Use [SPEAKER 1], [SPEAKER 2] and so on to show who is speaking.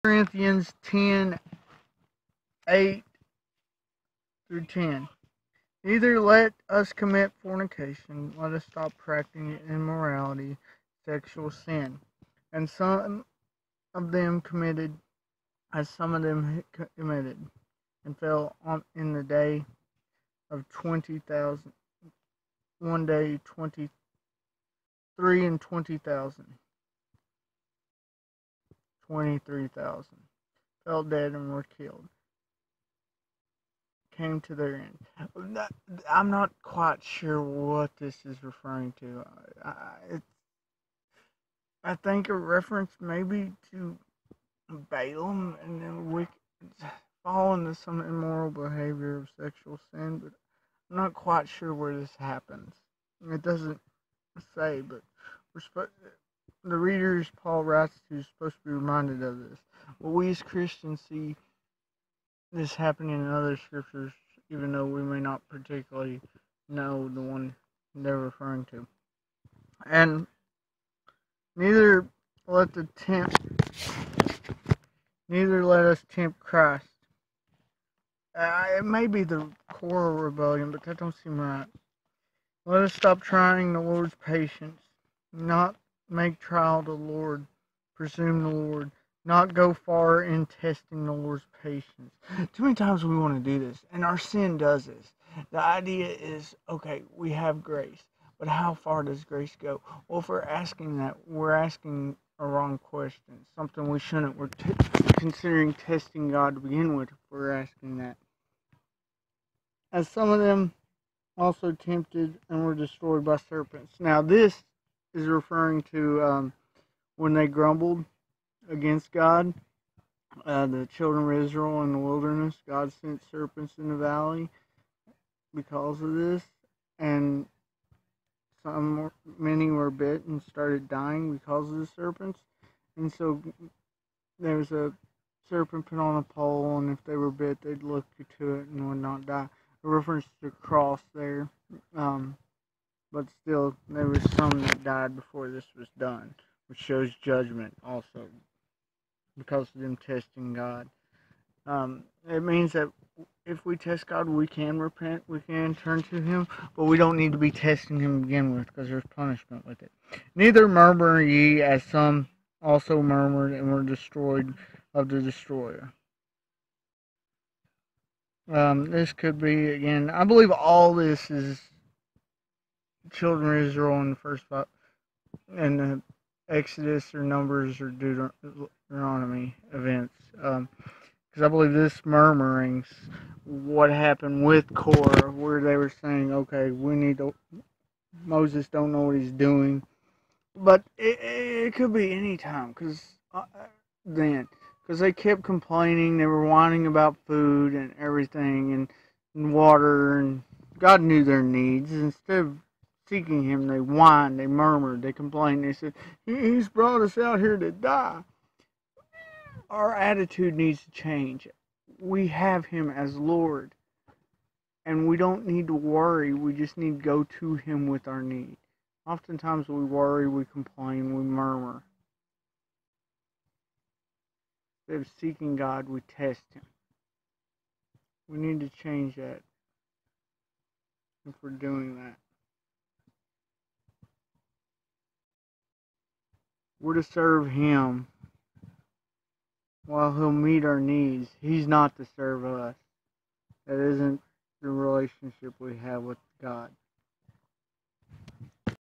[SPEAKER 1] Corinthians 10:8-10. Neither let us commit fornication, let us stop practicing immorality, sexual sin. And some of them committed, as some of them committed, and fell on in the day of 20,000. One day, 23 and 20,000. 23,000 fell dead and were killed. Came to their end. I'm not quite sure what this is referring to. I think a reference maybe to Balaam and then wicked fall into some immoral behavior of sexual sin, but I'm not quite sure where this happens. It doesn't say, but the readers Paul writes to is supposed to be reminded of this. Well, we as Christians see this happening in other scriptures, even though we may not particularly know the one they're referring to. And neither let us tempt Christ. It may be the core rebellion, but that don't seem right. Let us stop trying the Lord's patience, not make trial the Lord, presume the Lord, not go far in testing the Lord's patience. Too many times we want to do this, and our sin does this. The idea is, okay, we have grace, but how far does grace go? Well, if we're asking that, we're asking a wrong question, something we shouldn't. We're considering testing God to begin with if we're asking that. As some of them also tempted and were destroyed by serpents. Now, this is referring to when they grumbled against God, the children of Israel in the wilderness. God sent serpents in the valley because of this, and many were bit and started dying because of the serpents. And so there was a serpent put on a pole, and if they were bit, they'd look to it and would not die. A reference to the cross there, but still, there was some that died before this was done, which shows judgment also, because of them testing God. It means that if we test God, we can repent, we can turn to Him, but we don't need to be testing Him to begin with, because there's punishment with it. Neither murmur ye, as some also murmured and were destroyed of the destroyer. This could be, again, I believe all this is children of Israel in the first five, in the Exodus or Numbers or Deuteronomy events. Because I believe this murmuring's what happened with Korah, where they were saying, okay, Moses don't know what he's doing. But it could be any time, because they kept complaining, they were whining about food and everything, and water, and God knew their needs. Instead of seeking Him, they whined, they murmured, they complained, they said, He's brought us out here to die. Our attitude needs to change. We have Him as Lord, and we don't need to worry, we just need to go to Him with our need. Oftentimes we worry, we complain, we murmur. Instead of seeking God, we test Him. We need to change that if we're doing that. We're to serve Him while He'll meet our needs. He's not to serve us. That isn't the relationship we have with God.